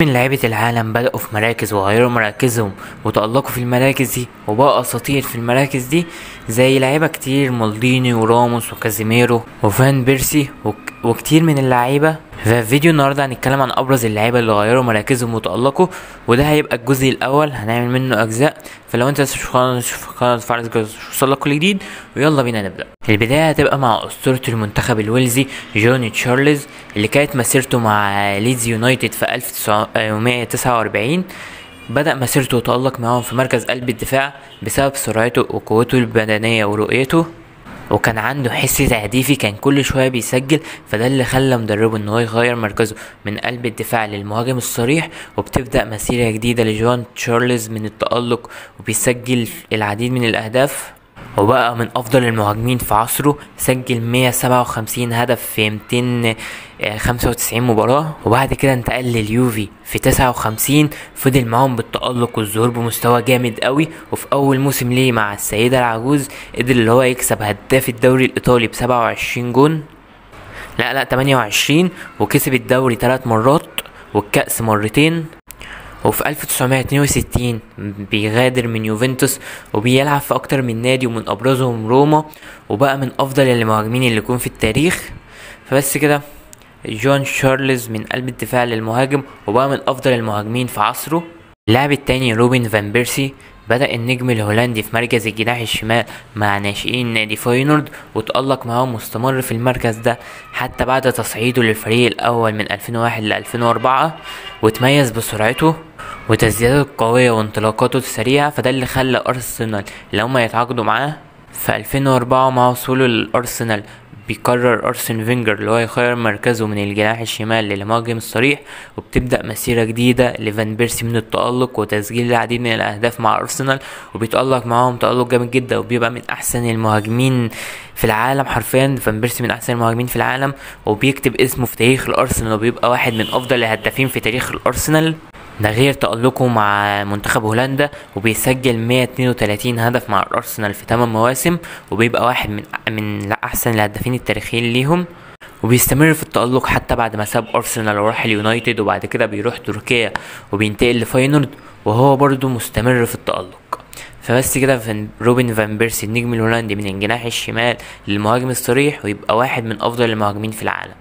من لعيبة العالم بدأوا في مراكز وغيروا مراكزهم وتألقوا في المراكز دي وبقوا أساطير في المراكز دي، زي لعيبة كتير مالديني وراموس وكازيميرو وفان بيرسي وكتير من اللعيبة. في فيديو النهاردة هنتكلم عن أبرز اللعيبة اللي غيروا مراكزهم وتألقوا، وده هيبقى الجزء الأول، هنعمل منه أجزاء. فلو انت شوف قناة فارس وصلك كل جديد، ويلا بينا نبدأ. البداية هتبقى مع أسطورة المنتخب الويلزي جوني تشارلز، اللي كانت مسيرته مع ليدز يونايتد في 1949. بدأ مسيرته وتألق معاهم في مركز قلب الدفاع بسبب سرعته وقوته البدنية ورؤيته، وكان عنده حس تهديفي، كان كل شوية بيسجل، فده اللي خلى مدربه ان هو يغير مركزه من قلب الدفاع للمهاجم الصريح. وبتبدأ مسيرة جديدة لجون تشارلز من التألق، وبيسجل العديد من الأهداف، وبقى من أفضل المهاجمين في عصره. سجل 157 هدف في 295 مباراة، وبعد كده انتقل لليوفي في 59. فضل معاهم بالتألق والظهور بمستوى جامد قوي، وفي أول موسم ليه مع السيدة العجوز قدر اللي هو يكسب هداف الدوري الإيطالي ب27 جون، لا 28، وكسب الدوري 3 مرات والكأس مرتين. وفي 1962 بيغادر من يوفنتوس وبيلعب في اكتر من نادي، ومن ابرزهم روما، وبقى من افضل المهاجمين اللي يكون في التاريخ. فبس كده جون تشارلز من قلب الدفاع للمهاجم، وبقى من افضل المهاجمين في عصره. اللاعب التاني روبن فان بيرسي، بدأ النجم الهولندي في مركز الجناح الشمال مع ناشئين نادي فاينورد، وتألق معاهم مستمر في المركز ده حتى بعد تصعيده للفريق الأول من 2001 ل 2004، وتميز بسرعته وتسديداته القوية وانطلاقاته السريعة، فده اللي خلى أرسنال اللي هما يتعاقدوا معاه في 2004. مع وصوله للأرسنال بيقرر أرسن فينجر اللي هو يغير مركزه من الجناح الشمال للمهاجم الصريح، وبتبدأ مسيرة جديدة لفان بيرسي من التألق وتسجيل العديد من الأهداف مع أرسنال، وبيتألق معاهم تألق جامد جدا، وبيبقى من أحسن المهاجمين في العالم. حرفيا فان بيرسي من أحسن المهاجمين في العالم، وبيكتب اسمه في تاريخ الأرسنال، وبيبقى واحد من أفضل الهدافين في تاريخ الأرسنال، ده غير تألقه مع منتخب هولندا، وبيسجل 132 هدف مع الأرسنال في 8 مواسم، وبيبقى واحد من أحسن الهدافين التاريخيين ليهم. وبيستمر في التألق حتى بعد ما ساب أرسنال وراح اليونايتد، وبعد كده بيروح تركيا وبينتقل لفاينورد، وهو برضو مستمر في التألق. فبس كده روبن فان بيرسي النجم الهولندي من الجناح الشمال للمهاجم الصريح، ويبقى واحد من أفضل المهاجمين في العالم.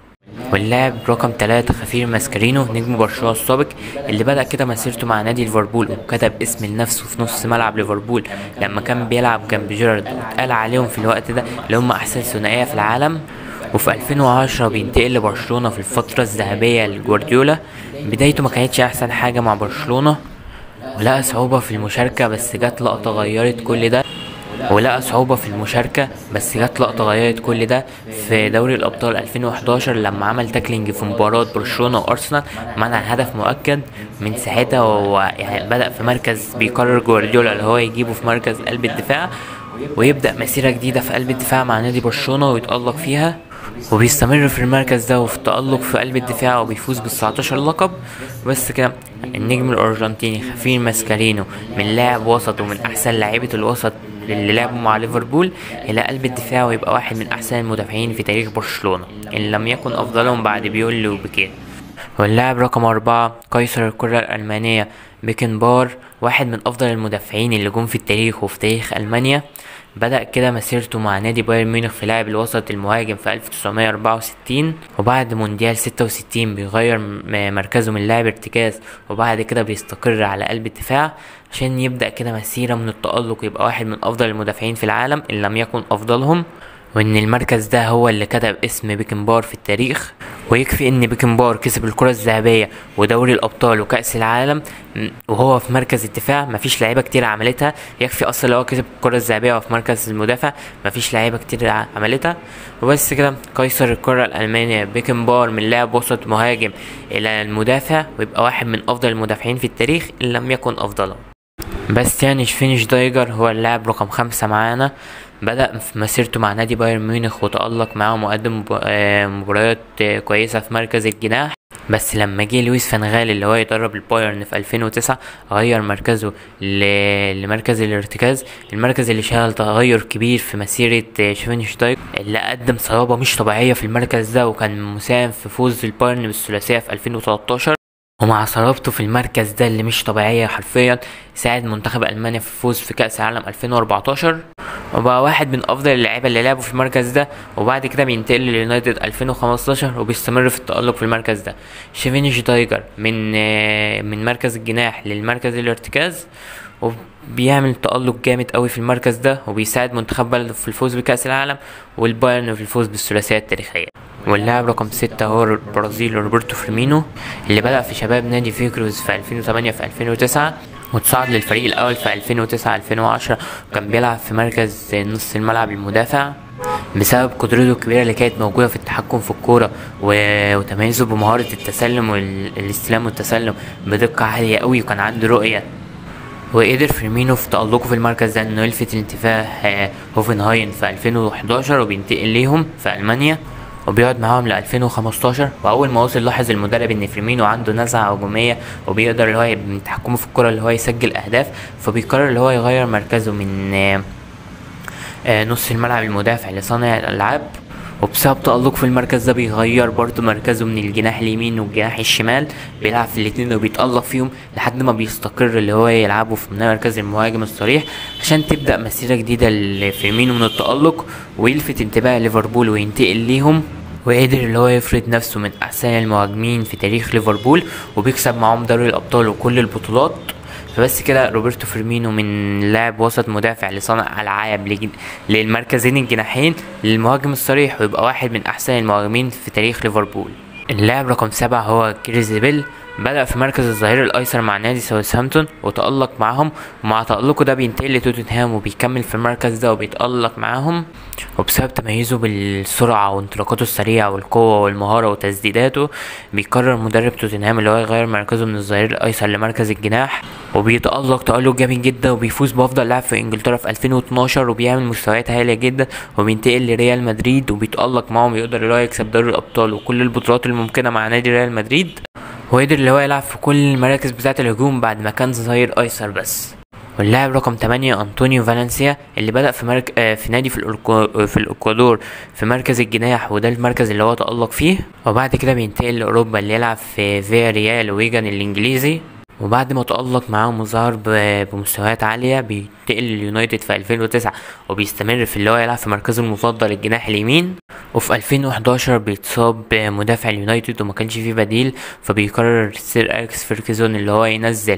واللاعب رقم 3 خفير ماسكارينو، نجم برشلونة السابق، اللي بدأ كده مسيرته مع نادي ليفربول، وكتب اسم لنفسه في نص ملعب ليفربول لما كان بيلعب جنب جيرارد، واتقال عليهم في الوقت ده اللي هم أحسن ثنائية في العالم. وفي 2010 بينتقل لبرشلونة في الفترة الذهبية لجوارديولا. بدايته ما كانتش أحسن حاجة مع برشلونة، ولقى صعوبة في المشاركة، بس جت لقطة غيرت كل ده في دوري الأبطال 2011 لما عمل تاكلينج في مباراة برشلونة وأرسنال، منع هدف مؤكد. من ساعتها هو يعني بدأ في مركز بيقرر جوارديولا اللي هو يجيبه في مركز قلب الدفاع، ويبدأ مسيرة جديدة في قلب الدفاع مع نادي برشلونة ويتألق فيها، وبيستمر في المركز ده وفي التألق في قلب الدفاع، وبيفوز بال19 لقب. بس كده النجم الأرجنتيني خفير ماسكارينو من لاعب وسط ومن أحسن لاعيبة الوسط اللي لعبوا مع ليفربول إلى قلب الدفاع، ويبقى واحد من أحسن المدافعين في تاريخ برشلونة إن لم يكن أفضلهم بعد بيول وبيكيه. واللاعب رقم 4 قيصر الكرة الألمانية بيكن بار، واحد من أفضل المدافعين اللي جم في التاريخ وفي تاريخ ألمانيا. بدأ كده مسيرته مع نادي بايرن ميونخ في لاعب الوسط المهاجم في 1964، وبعد مونديال 66 بيغير مركزه من لاعب ارتكاز، وبعد كده بيستقر على قلب الدفاع عشان يبدأ كده مسيرة من التألق ويبقى واحد من أفضل المدافعين في العالم إن لم يكن أفضلهم. وإن المركز ده هو اللي كتب اسم بيكنبار في التاريخ، ويكفي ان بيكنبار كسب الكرة الذهبية ودوري الابطال وكأس العالم وهو في مركز الدفاع. مفيش لعيبة كتير عملتها، يكفي اصلا لو هو كسب الكرة الذهبية وفي مركز المدافع، مفيش لعيبة كتير عملتها. وبس كده قيصر الكرة الألمانية بيكنبار من لاعب وسط مهاجم الى المدافع، ويبقى واحد من افضل المدافعين في التاريخ ان لم يكن افضلهم. باستيان شفينشتايجر هو اللاعب رقم 5 معانا. بدأ في مسيرته مع نادي بايرن ميونخ وتألق معاهم وقدم مباريات كويسة في مركز الجناح، بس لما جه لويس فان غال اللي هو يدرب البايرن في 2009 غير مركزه لمركز الارتكاز، المركز اللي شهد تغير كبير في مسيرة شفينشتايجر، اللي قدم صلابة مش طبيعية في المركز ده، وكان مساهم في فوز البايرن بالثلاثية في 2013. ومع صلابته في المركز ده اللي مش طبيعية حرفيا ساعد منتخب ألمانيا في الفوز في كأس العالم 2014، وبقى واحد من أفضل اللعيبة اللي لعبوا في المركز ده. وبعد كده بينتقل لليونايتد 2015 وبيستمر في التألق في المركز ده. شيفيني شتايجر من مركز الجناح للمركز الارتكاز، وبيعمل تألق جامد قوي في المركز ده، وبيساعد منتخب بلده في الفوز بكأس العالم والبايرن في الفوز بالثلاثية التاريخية. واللاعب رقم 6 هو البرازيلي روبرتو فيرمينو، اللي بدأ في شباب نادي فيكروز في 2008 في 2009، وتصعد للفريق الأول في 2009 2010، وكان بيلعب في مركز نص الملعب المدافع. بسبب قدرته الكبيرة اللي كانت موجودة في التحكم في الكورة وتميزه بمهارة التسلم والاستلام والتسلم بدقة عالية قوي، وكان عنده رؤية. وقدر فيرمينو في تألقه في المركز ده انه يلفت الانتباه هوفنهايم في 2011، وبينتقل ليهم في ألمانيا وبيقعد معاهم ل 2015. واول ما وصل لاحظ المدرب ان فيرمينو عنده نزعه هجوميه وبيقدر اللي هو من تحكمه في الكره اللي هو يسجل اهداف، فبيقرر اللي هو يغير مركزه من نص الملعب المدافع لصانع الالعاب. وبسبب تألقه في المركز ده بيغير برضه مركزه من الجناح اليمين والجناح الشمال، بيلعب في الاتنين وبيتألق فيهم لحد ما بيستقر اللي هو يلعبه في مركز المهاجم الصريح، عشان تبدأ مسيرة جديدة لفيرمينو من التألق ويلفت انتباه ليفربول وينتقل ليهم. وقدر اللي هو يفرض نفسه من أحسن المهاجمين في تاريخ ليفربول، وبيكسب معاهم دوري الأبطال وكل البطولات. فبس كده روبرتو فيرمينو من لاعب وسط مدافع لصانع العاب للمركزين الجناحين للمهاجم الصريح، ويبقى واحد من احسن المهاجمين في تاريخ ليفربول. اللاعب رقم 7 هو كريس بيل، بدأ في مركز الظهير الأيسر مع نادي ساوثهامبتون وتألق معهم، ومع تألقه ده بينتقل لتوتنهام وبيكمل في المركز ده وبيتألق معاهم. وبسبب تميزه بالسرعة وانطلاقاته السريعة والقوة والمهارة وتسديداته، بيقرر مدرب توتنهام اللي هو يغير مركزه من الظهير الأيسر لمركز الجناح، وبيتألق تألق جامد جدا وبيفوز بأفضل لاعب في إنجلترا في 2012، وبيعمل مستويات عالية جدا وبينتقل لريال مدريد وبيتألق معهم ويقدر اللي هو يكسب دوري الأبطال وكل البطولات الممكنة مع نادي ريال مدريد. وقدر اللي هو يلعب في كل المراكز بتاعة الهجوم بعد ما كان ظهير أيسر بس. واللاعب رقم 8 أنطونيو فالنسيا، اللي بدأ في نادي في الإكوادور في مركز الجناح، وده المركز اللي هو تألق فيه، وبعد كده بينتقل لأوروبا اللي يلعب في فيا ريال ويجان الإنجليزي. وبعد ما تألق معاهم وظهر بمستويات عالية بينتقل لليونايتد في 2009 وبيستمر في اللي هو يلعب في مركزه المفضل الجناح اليمين. وفي 2011 بيتصاب مدافع اليونايتد وما كانش فيه بديل، فبيقرر سير أليكس فيركسون اللي هو ينزل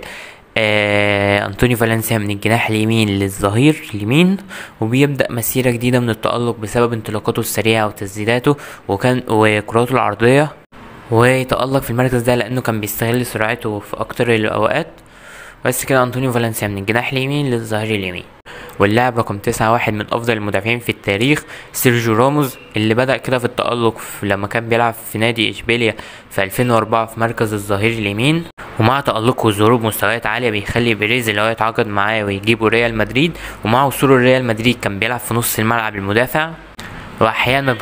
أنطونيو فالنسيا من الجناح اليمين للظهير اليمين، وبيبدأ مسيرة جديدة من التألق بسبب انطلاقاته السريعة وتسديداته وكراته العرضية. ويتألق في المركز ده لأنه كان بيستغل سرعته في أكتر الأوقات. بس كده أنطونيو فالنسيا من الجناح اليمين للظهير اليمين. واللاعب رقم 9 واحد من أفضل المدافعين في التاريخ سيرجيو راموس، اللي بدأ كده في التألق لما كان بيلعب في نادي إشبيليا في 2004 في مركز الظهير اليمين. ومع تألقه وظهوره بمستويات عالية بيخلي بيريز اللي هو يتعاقد معاه ويجيبه ريال مدريد، ومع وصوله ريال مدريد كان بيلعب في نص الملعب المدافع، واحيانا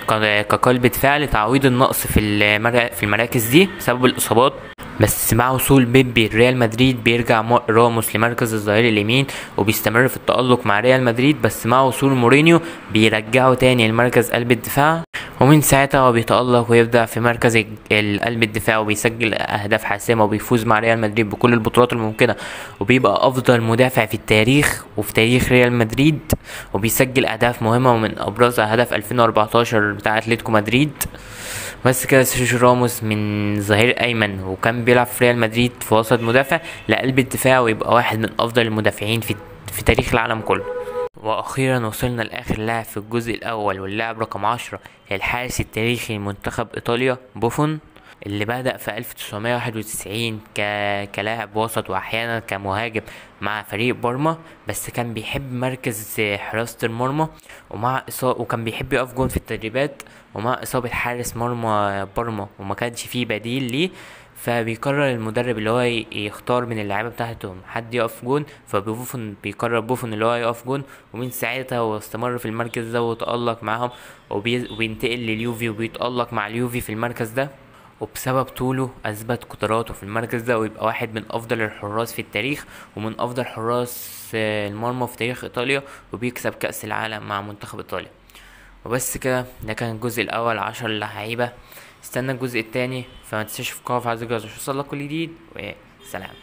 كقلب دفاع لتعويض النقص في المراكز دي بسبب الاصابات. بس مع وصول بيبي ريال مدريد بيرجع راموس لمركز الظهير اليمين وبيستمر في التألق مع ريال مدريد، بس مع وصول مورينيو بيرجعه تاني لمركز قلب الدفاع، ومن ساعتها هو بيتألق ويبدأ في مركز قلب الدفاع وبيسجل أهداف حاسمة وبيفوز مع ريال مدريد بكل البطولات الممكنة، وبيبقى أفضل مدافع في التاريخ وفي تاريخ ريال مدريد، وبيسجل أهداف مهمة ومن أبرزها هدف 2014 بتاع أتلتيكو مدريد. بس كده سيرجيو راموس من ظهير أيمن وكان بيلعب في ريال مدريد في وسط مدافع لقلب الدفاع، ويبقى واحد من أفضل المدافعين في تاريخ العالم كله. واخيرا وصلنا لاخر لاعب في الجزء الاول، واللاعب رقم 10 الحارس التاريخي لمنتخب ايطاليا بوفون، اللي بدأ في 1991 كلاعب وسط واحيانا كمهاجم مع فريق بارما، بس كان بيحب مركز حراسة المرمى وكان بيحب يقف جون في التدريبات، ومع اصابة حارس مرمى بارما وما كانش فيه بديل ليه، فبيقرر المدرب اللي هو يختار من اللعيبه بتاعتهم حد يقف جون، بيقرر بوفون اللي هو يقف جون، ومن ساعتها هو استمر في المركز ده وتألق معاهم وبينتقل لليوفي وبيتألق مع اليوفي في المركز ده، وبسبب طوله اثبت قدراته في المركز ده ويبقى واحد من افضل الحراس في التاريخ ومن افضل حراس المرمى في تاريخ ايطاليا، وبيكسب كأس العالم مع منتخب ايطاليا. وبس كده ده كان الجزء الاول 10 لعيبه استنى الجزء التاني. فما تنساش في قناة عايز يوصل لك كل جديد، وسلام.